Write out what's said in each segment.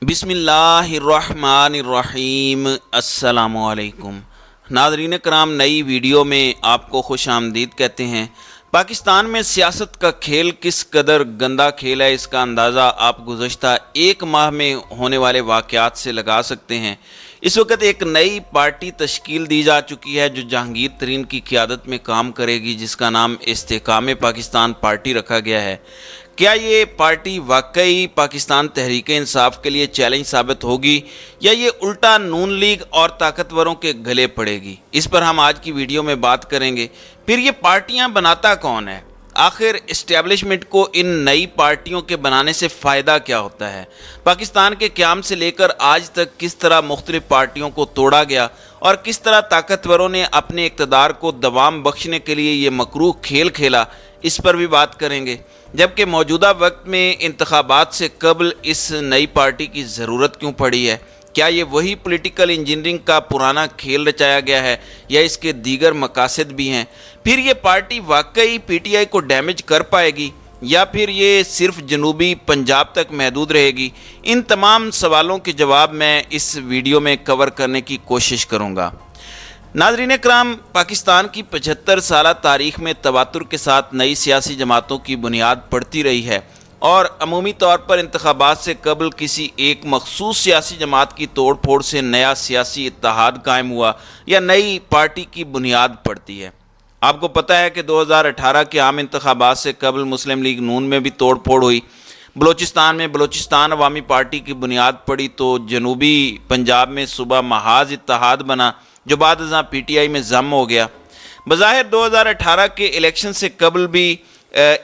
बिस्मिल्लाहिर्रहमानिर्रहीम। अस्सलामुअलैकुम नाज़रीन कराम, नई वीडियो में आपको खुश आमदीद कहते हैं। पाकिस्तान में सियासत का खेल किस कदर गंदा खेल है, इसका अंदाज़ा आप गुज़श्ता एक माह में होने वाले वाक़यात से लगा सकते हैं। इस वक्त एक नई पार्टी तश्कील दी जा चुकी है जो जहांगीर तरीन की क़यादत में काम करेगी, जिसका नाम इस्तेकाम पाकिस्तान पार्टी रखा गया है। क्या ये पार्टी वाकई पाकिस्तान तहरीक इंसाफ के लिए चैलेंज साबित होगी या ये उल्टा नून लीग और ताकतवरों के गले पड़ेगी? इस पर हम आज की वीडियो में बात करेंगे। फिर ये पार्टियां बनाता कौन है? आखिर इस्टेब्लिशमेंट को इन नई पार्टियों के बनाने से फ़ायदा क्या होता है? पाकिस्तान के क़याम से लेकर आज तक किस तरह मुख्तलिफ पार्टियों को तोड़ा गया और किस तरह ताकतवरों ने अपने इक़्तिदार को दवाम बख्शने के लिए ये मकरूह खेल खेला, इस पर भी बात करेंगे। जबकि मौजूदा वक्त में इंतखाबात से कबल इस नई पार्टी की ज़रूरत क्यों पड़ी है? क्या ये वही पॉलिटिकल इंजीनियरिंग का पुराना खेल रचाया गया है या इसके दीगर मकासद भी हैं? फिर ये पार्टी वाकई पीटीआई को डैमेज कर पाएगी या फिर ये सिर्फ जनूबी पंजाब तक महदूद रहेगी? इन तमाम सवालों के जवाब मैं इस वीडियो में कवर करने की कोशिश करूँगा। नाज़रीन कराम, पाकिस्तान की 75 साला तारीख़ में तवातुर के साथ नई सियासी जमातों की बुनियाद पड़ती रही है और अमूमी तौर पर इंतखाबात से कबल किसी एक मखसूस सियासी जमात की तोड़ फोड़ से नया सियासी इत्तेहाद कायम हुआ या नई पार्टी की बुनियाद पड़ती है। आपको पता है कि 2018 के आम इंतखाबात से कबल मुस्लिम लीग नून में भी तोड़ फोड़ हुई। बलूचिस्तान में बलूचिस्तान अवामी पार्टी की बुनियाद पड़ी तो जनूबी पंजाब में सूबा महाज इत्तेहाद बना जो बाद अज़ां पीटीआई में ज़म हो गया। बज़ाहिर 2018 के इलेक्शन से कबल भी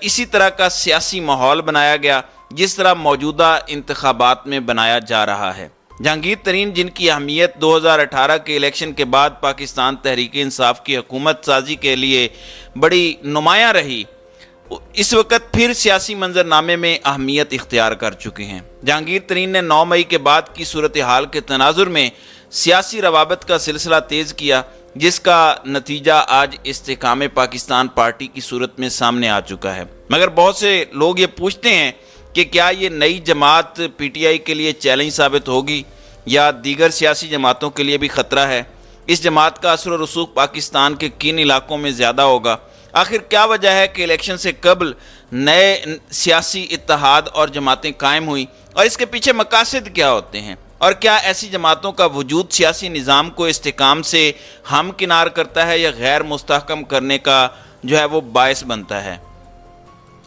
इसी तरह का सियासी माहौल बनाया गया जिस तरह मौजूदा इंतखाबात में बनाया जा रहा है। जहांगीर तरीन, जिनकी अहमियत 2018 के इलेक्शन के बाद पाकिस्तान तहरीक इंसाफ की हुकूमत साजी के लिए बड़ी नुमायाँ रही, इस वक्त फिर सियासी मंजरनामे में अहमियत इख्तियार कर चुके हैं। जहांगीर तरीन ने 9 मई के बाद की सूरत हाल के तनाजुर में सियासी रवाबत का सिलसिला तेज़ किया, जिसका नतीजा आज इस्तेकाम पाकिस्तान पार्टी की सूरत में सामने आ चुका है। मगर बहुत से लोग ये पूछते हैं कि क्या ये नई जमात पीटीआई के लिए चैलेंज साबित होगी या दीगर सियासी जमातों के लिए भी ख़तरा है? इस जमात का असर और रसूख पाकिस्तान के किन इलाकों में ज़्यादा होगा? आखिर क्या वजह है कि इलेक्शन से कबल नए सियासी इत्तेहाद और जमातें कायम हुई और इसके पीछे मकासद क्या होते हैं? और क्या ऐसी जमातों का वजूद सियासी निज़ाम को इस्तेकाम से हमकिनार करता है या गैर मुस्तहकम करने का जो है वो बायस बनता है?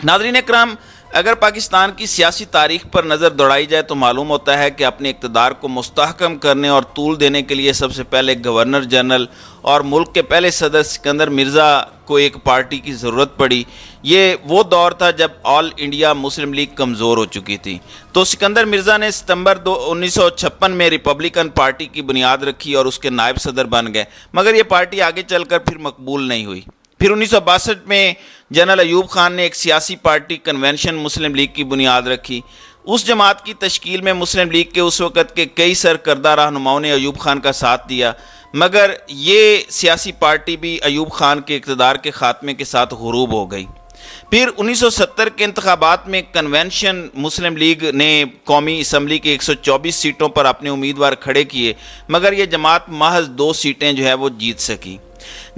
नाज़रीन कराम, अगर पाकिस्तान की सियासी तारीख़ पर नज़र दौड़ाई जाए तो मालूम होता है कि अपने इक़्तिदार को मुस्तहकम करने और तूल देने के लिए सबसे पहले गवर्नर जनरल और मुल्क के पहले सदर सिकंदर मिर्ज़ा को एक पार्टी की ज़रूरत पड़ी। ये वो दौर था जब ऑल इंडिया मुस्लिम लीग कमज़ोर हो चुकी थी। तो सिकंदर मिर्ज़ा ने सितंबर 1956 में रिपब्लिकन पार्टी की बुनियाद रखी और उसके नायब सदर बन गए, मगर ये पार्टी आगे चलकर फिर मकबूल नहीं हुई। फिर 1962 में जनरल अयूब खान ने एक सियासी पार्टी कन्वेंशन मुस्लिम लीग की बुनियाद रखी। उस जमात की तश्कील में मुस्लिम लीग के उस वक़्त के कई सरकर्दा रहनुमाओं ने अयूब खान का साथ दिया, मगर ये सियासी पार्टी भी अयूब खान के इक़्तिदार के ख़ात्मे के साथ ग़ुरूब हो गई। फिर 1970 के इंतखाबात में कन्वेंशन मुस्लिम लीग ने कौमी असम्बली की 124 सीटों पर अपने उम्मीदवार खड़े किए, मगर ये जमात महज 2 सीटें जो है वो जीत सकी।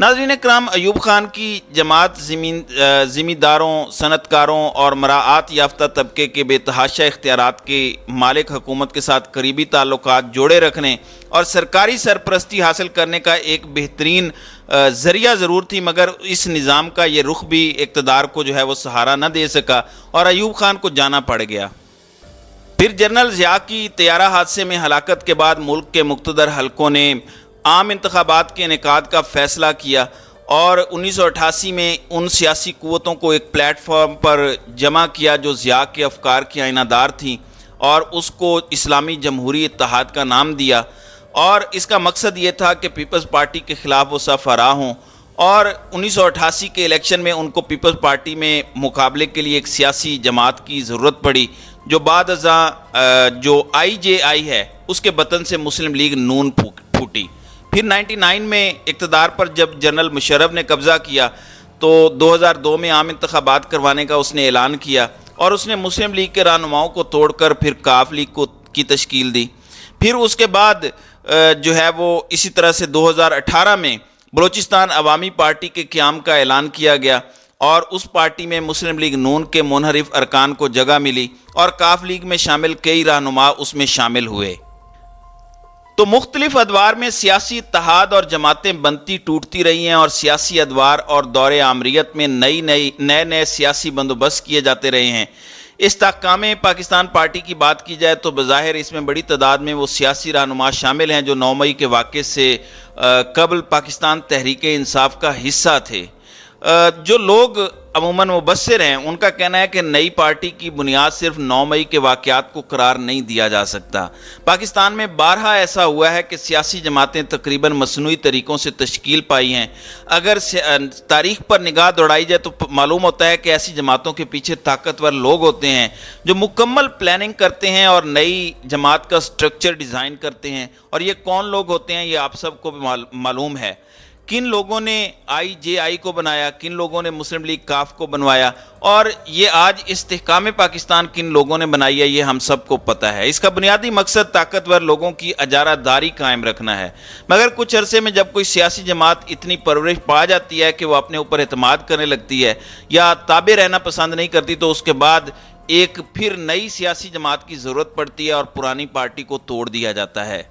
नाज़रीन कराम, अयूब खान की जमात ज़मींदारों, सनतकारों और मराआत याफ्ता तबके के बेतहाशा इख्तियारात के मालिक हुकूमत के साथ करीबी ताल्लुकात जोड़े रखने और सरकारी सरपरस्ती हासिल करने का एक बेहतरीन ज़रिया ज़रूर थी, मगर इस निज़ाम का ये रुख भी इक़्तिदार को जो है वो सहारा न दे सका और अयूब खान को जाना पड़ गया। फिर जनरल ज़िया की तैयारा हादसे में हलाकत के बाद मुल्क के मुख्तदर हलकों ने आम इंतखाबात के इनेकाद का फ़ैसला किया और 1988 में उन सियासी क़ुव्वतों को एक प्लेटफॉर्म पर जमा किया जो ज़िया के अफकार की आइनादार थी और उसको इस्लामी जमहूरी इत्तेहाद का नाम दिया। और इसका मकसद ये था कि पीपल्स पार्टी के ख़िलाफ़ वो सफ़ आरा हों और 1988 के इलेक्शन में उनको पीपल्स पार्टी में मुकाबले के लिए एक सियासी जमात की ज़रूरत पड़ी जो बाद अज़ां जो IJI है उसके बतन से मुस्लिम लीग नून फूटी। फिर 99 में इक़्तिदार पर जब जनरल मुशर्रफ ने कब्ज़ा किया तो 2002 में आम इंतखाबात करवाने का उसने ऐलान किया और उसने मुस्लिम लीग के रहनुमाओं को तोड़कर फिर काफ लीग को کی تشکیل دی۔ پھر اس کے بعد جو ہے وہ اسی طرح سے 2018 میں بلوچستان عوامی پارٹی کے قیام کا اعلان کیا گیا اور اس پارٹی میں مسلم لیگ نون کے منحرف ارکان کو جگہ ملی اور کاف لیگ میں شامل کئی رہنما اس میں شامل ہوئے۔ تو مختلف ادوار میں سیاسی اتحاد اور جماعتیں بنتی ٹوٹتی رہی ہیں اور سیاسی ادوار اور دور آمریت میں نئے سیاسی بندوبست کیے جاتے رہے ہیں۔ استحکام پاکستان پارٹی کی بات کی جائے تو بظاہر اس میں بڑی تعداد میں وہ سیاسی رہنما شامل ہیں جو 9 مئی کے واقعے سے قبل پاکستان تحریک انصاف کا حصہ تھے۔ جو لوگ عموماً مبصر ہیں ان کا کہنا ہے کہ نئی پارٹی کی بنیاد صرف 9 مئی کے واقعات کو قرار نہیں دیا جا سکتا۔ پاکستان میں بارہا ایسا ہوا ہے کہ سیاسی جماعتیں تقریباً مصنوعی طریقوں سے تشکیل پائی ہیں۔ اگر تاریخ پر نگاہ دوڑائی جائے تو معلوم ہوتا ہے کہ ایسی جماعتوں کے پیچھے طاقتور لوگ ہوتے ہیں جو مکمل پلاننگ کرتے ہیں اور نئی جماعت کا سٹرکچر ڈیزائن کرتے ہیں، اور یہ کون لوگ ہوتے ہیں یہ آپ سب کو معلوم ہے۔ کن لوگوں نے IJI کو بنایا، کن لوگوں نے مسلم لیگ کاف کو بنوایا، اور یہ آج استحکام پاکستان کن لوگوں نے بنائی ہے یہ ہم سب کو پتہ ہے۔ اس کا بنیادی مقصد طاقتور لوگوں کی اجارہ داری قائم رکھنا ہے، مگر کچھ عرصے میں جب کوئی سیاسی جماعت اتنی پرورش پا جاتی ہے کہ وہ اپنے اوپر اعتماد کرنے لگتی ہے یا تابع رہنا پسند نہیں کرتی تو اس کے بعد ایک پھر نئی سیاسی جماعت کی ضرورت پڑتی ہے اور پرانی پارٹی کو توڑ دیا جاتا ہے۔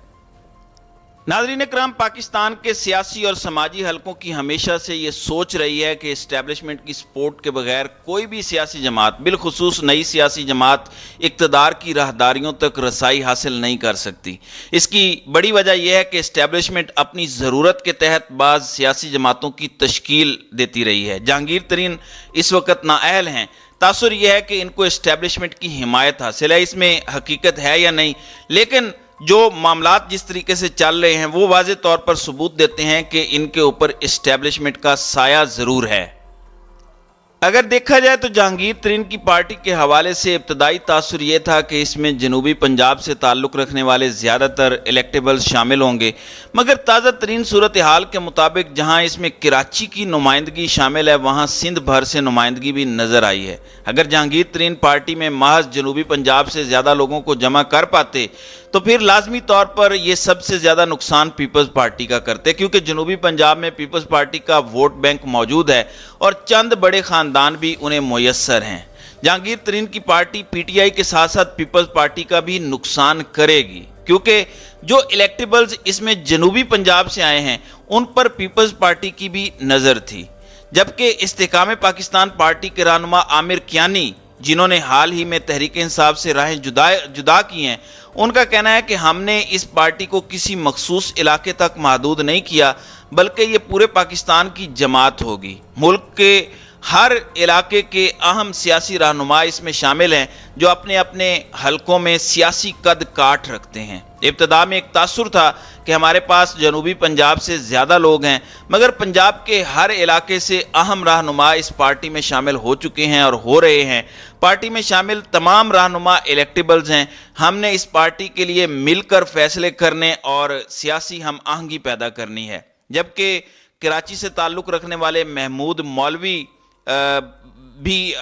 ناظرین اکرام، پاکستان کے سیاسی اور سماجی حلقوں کی ہمیشہ سے یہ سوچ رہی ہے کہ اسٹیبلشمنٹ کی سپورٹ کے بغیر کوئی بھی سیاسی جماعت، بالخصوص نئی سیاسی جماعت، اقتدار کی راہداریوں تک رسائی حاصل نہیں کر سکتی۔ اس کی بڑی وجہ یہ ہے کہ اسٹیبلشمنٹ اپنی ضرورت کے تحت بعض سیاسی جماعتوں کی تشکیل دیتی رہی ہے۔ جہانگیر ترین اس وقت نااہل ہیں۔ تاثر یہ ہے کہ ان کو اسٹیبلشمنٹ کی حمایت حاصل ہے، اس میں حقیقت ہے یا نہیں، لیکن جو معاملات جس طریقے سے چل رہے ہیں وہ واضح طور پر ثبوت دیتے ہیں کہ ان کے اوپر اسٹیبلشمنٹ کا سایہ ضرور ہے۔ اگر دیکھا جائے تو جہانگیر ترین کی پارٹی کے حوالے سے ابتدائی تاثر یہ تھا کہ اس میں جنوبی پنجاب سے تعلق رکھنے والے زیادہ تر الیکٹیبلز شامل ہوں گے، مگر تازہ ترین صورتحال کے مطابق جہاں اس میں کراچی کی نمائندگی شامل ہے وہاں سندھ بھر سے نمائندگی بھی نظر آئی ہے۔ اگر جہانگیر ترین پارٹی میں محض جنوبی پنجاب سے زیادہ لوگوں کو جمع کر پاتے تو پھر لازمی طور پر یہ سب سے زیادہ نقصان پیپلز پارٹی کا کرتے، کیونکہ جنوبی پنجاب میں پیپلز پارٹی کا ووٹ بینک موجود ہے اور چند بڑے خاندان بھی انہیں میسر ہیں۔ جہانگیر ترین کی پارٹی PTI کے ساتھ ساتھ پیپلز پارٹی کا بھی نقصان کرے گی، کیونکہ جو الیکٹیبلز اس میں جنوبی پنجاب سے آئے ہیں ان پر پیپلز پارٹی کی بھی نظر تھی، جبکہ استحکام پاکستان پارٹی کے رہنما عامر کیانی، جنہوں نے حال ہی میں تحریک انصاف سے راہیں جدا کی ہیں، ان کا کہنا ہے کہ ہم نے اس پارٹی کو کسی مخصوص علاقے تک محدود نہیں کیا بلکہ یہ پورے پاکستان کی جماعت ہوگی۔ ملک کے ہر علاقے کے اہم سیاسی رہنما اس میں شامل ہیں جو اپنے اپنے حلقوں میں سیاسی قد کاٹ رکھتے ہیں۔ ابتدا میں ایک تاثر تھا کہ ہمارے پاس جنوبی پنجاب سے زیادہ لوگ ہیں، مگر پنجاب کے ہر علاقے سے اہم رہنما اس پارٹی میں شامل ہو چکے ہیں اور ہو رہے ہیں۔ پارٹی میں شامل تمام رہنما الیکٹیبلز ہیں۔ ہم نے اس پارٹی کے لیے مل کر فیصلے کرنے اور سیاسی ہم آہنگی پیدا کرنی ہے، جبکہ کراچی سے تعلق رکھنے والے محمود مولوی بھی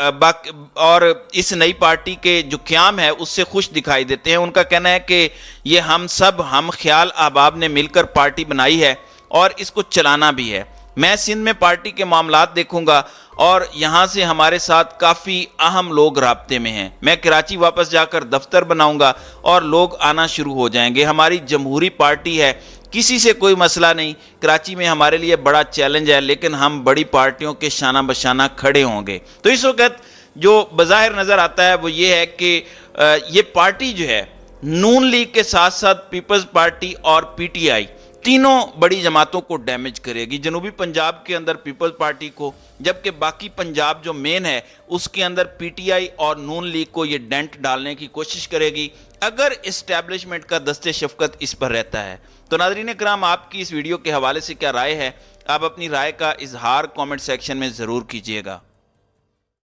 اور اس نئی پارٹی کے جو قیام ہے اس سے خوش دکھائی دیتے ہیں۔ ان کا کہنا ہے کہ یہ ہم سب ہم خیال احباب نے مل کر پارٹی بنائی ہے اور اس کو چلانا بھی ہے۔ میں سندھ میں پارٹی کے معاملات دیکھوں گا اور یہاں سے ہمارے ساتھ کافی اہم لوگ رابطے میں ہیں۔ میں کراچی واپس جا کر دفتر بناؤں گا اور لوگ آنا شروع ہو جائیں گے۔ ہماری جمہوری پارٹی ہے، کسی سے کوئی مسئلہ نہیں۔ کراچی میں ہمارے لیے بڑا چیلنج ہے لیکن ہم بڑی پارٹیوں کے شانہ بشانہ کھڑے ہوں گے۔ تو اس وقت جو بظاہر نظر آتا ہے وہ یہ ہے کہ یہ پارٹی جو ہے نون لیگ کے ساتھ ساتھ پیپلز پارٹی اور PTI تینوں بڑی جماعتوں کو ڈیمیج کرے گی۔ جنوبی پنجاب کے اندر پیپلز پارٹی کو، جبکہ باقی پنجاب جو مین ہے اس کے اندر PTI اور نون لیگ کو یہ ڈینٹ ڈالنے کی کوشش کرے گی اگر اسٹیبلشمنٹ کا دست شفقت اس پر رہتا ہے۔ تو ناظرین اکرام، آپ کی اس ویڈیو کے حوالے سے کیا رائے ہے؟ آپ اپنی رائے کا اظہار کامنٹ سیکشن میں ضرور کیجیے گا۔